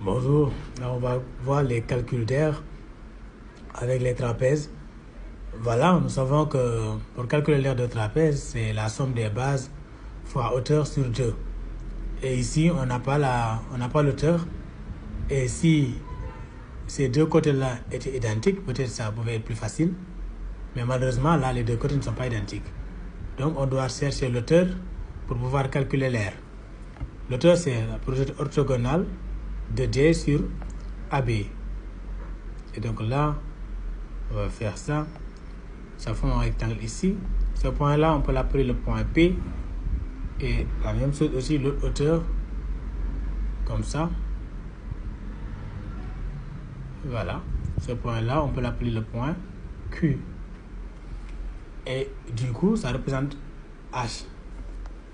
Bonjour, là on va voir les calculs d'air avec les trapèzes. Voilà, nous savons que pour calculer l'aire de trapèze, c'est la somme des bases fois hauteur sur 2. Et ici, on n'a pas l'hauteur. Et si ces deux côtés-là étaient identiques, peut-être ça pouvait être plus facile. Mais malheureusement, là, les deux côtés ne sont pas identiques. Donc, on doit chercher l'hauteur pour pouvoir calculer l'aire. L'hauteur, c'est la projection orthogonale de D sur AB. Et donc là, on va faire ça. Ça forme un rectangle ici. Ce point-là, on peut l'appeler le point P. Et la même chose aussi, l'autre hauteur, comme ça. Voilà. Ce point-là, on peut l'appeler le point Q. Et du coup, ça représente H,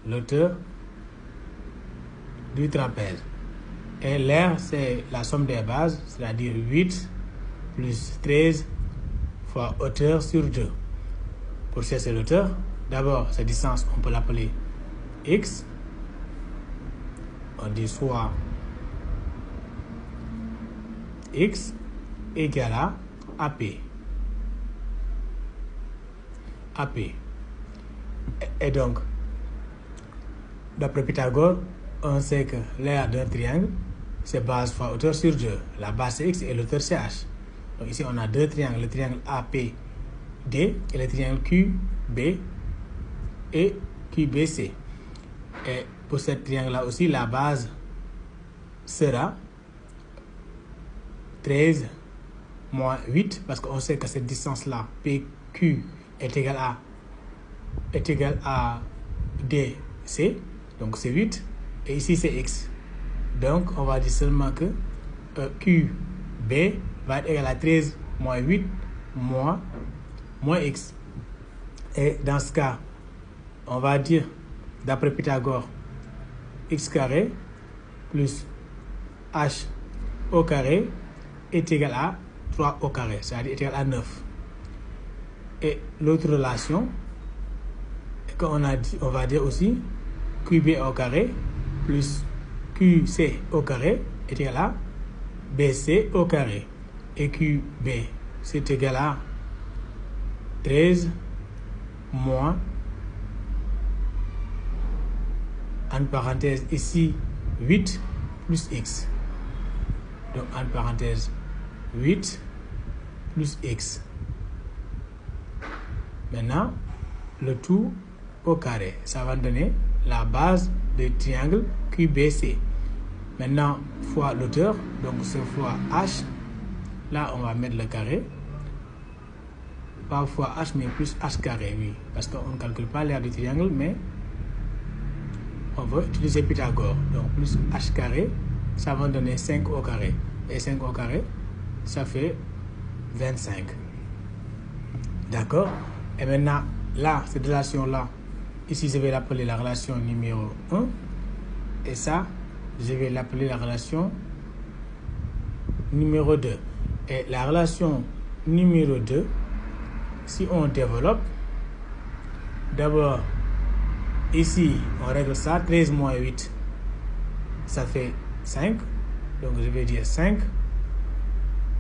l'hauteur du trapèze. Et l'aire, c'est la somme des bases, c'est-à-dire 8 plus 13 fois hauteur sur 2. Pour chercher l'hauteur, d'abord, cette distance, on peut l'appeler x. On dit soit x égale à AP. AP. Et donc, d'après Pythagore, on sait que l'aire d'un triangle, c'est base fois hauteur sur 2. La base c'est x et l'hauteur c'est h. Donc ici, on a deux triangles, le triangle APD et le triangle QB et QBC. Et pour ce triangle-là aussi, la base sera 13 moins 8, parce qu'on sait que cette distance-là, PQ, est égale à DC, donc c'est 8, et ici c'est x. Donc on va dire seulement que QB va être égal à 13 moins 8 moins x. Et dans ce cas, on va dire, d'après Pythagore, x carré plus h au carré est égal à 3 au carré, c'est-à-dire est égal à 9. Et l'autre relation, qu'on a dit, on va dire aussi QB au carré plus QC au carré est égal à BC au carré. Et QB, c'est égal à 13 moins, en parenthèse ici, 8 plus x. Donc, en parenthèse, 8 plus x. Maintenant, le tout au carré. Ça va donner la base du triangle QBC. Maintenant, fois l'hauteur, donc c'est fois h. Là, on va mettre le carré. Pas fois h, mais plus h carré, oui. Parce qu'on ne calcule pas l'aire du triangle, mais on veut utiliser Pythagore. Donc, plus h carré, ça va donner 5 au carré. Et 5 au carré, ça fait 25. D'accord? Et maintenant, là, cette relation-là, ici, je vais l'appeler la relation numéro 1. Et ça, je vais l'appeler la relation numéro 2. Et la relation numéro 2, si on développe, d'abord, ici, on règle ça, 13 moins 8, ça fait 5. Donc, je vais dire 5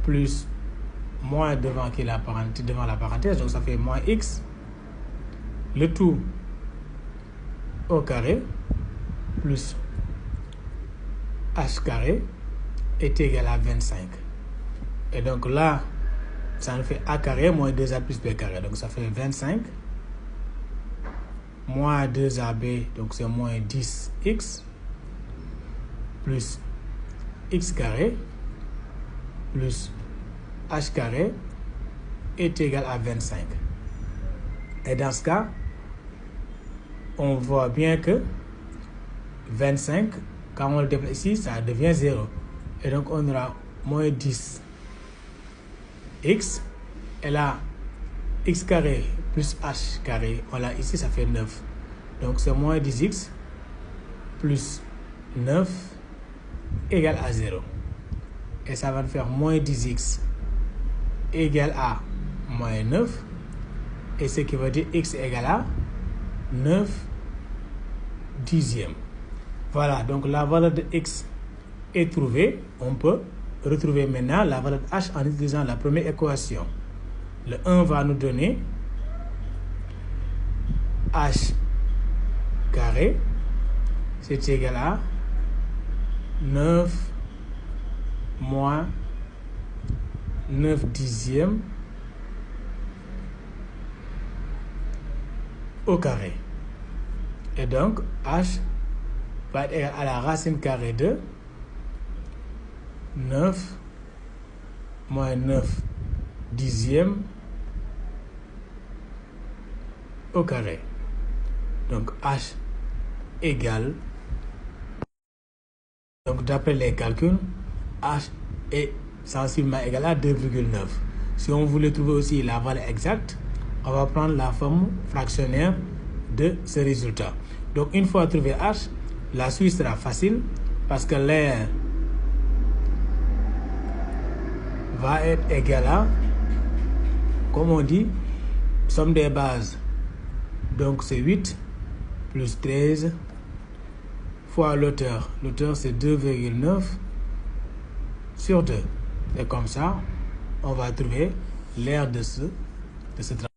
plus moins devant qui est devant la parenthèse, donc ça fait moins x. Le tout au carré plus h carré est égal à 25. Et donc là, ça nous fait a carré moins 2a plus b carré. Donc ça fait 25 moins 2ab, donc c'est moins 10x plus x carré plus h carré est égal à 25. Et dans ce cas, on voit bien que 25, quand on le déplace ici, ça devient 0. Et donc, on aura moins 10 x. Et là, x carré plus h carré, voilà, ici, ça fait 9. Donc, c'est moins 10x plus 9 égale à 0. Et ça va faire moins 10x égale à moins 9. Et ce qui veut dire x égale à 9 dixièmes. Voilà, donc la valeur de x est trouvé, on peut retrouver maintenant la valeur de h en utilisant la première équation. Le 1 va nous donner h carré, c'est égal à 9 moins 9 dixièmes au carré. Et donc, h va être égal à la racine carrée de 9 moins 9 dixièmes au carré. Donc, h égale, donc d'après les calculs, h est sensiblement égal à 2,9. Si on voulait trouver aussi la valeur exacte, on va prendre la forme fractionnaire de ce résultat. Donc, une fois trouvé h, la suite sera facile parce que l'air va être égal à, comme on dit, somme des bases. Donc, c'est 8 plus 13 fois l'auteur. L'auteur, c'est 2,9 sur 2. Et comme ça, on va trouver l'aire de ce travail.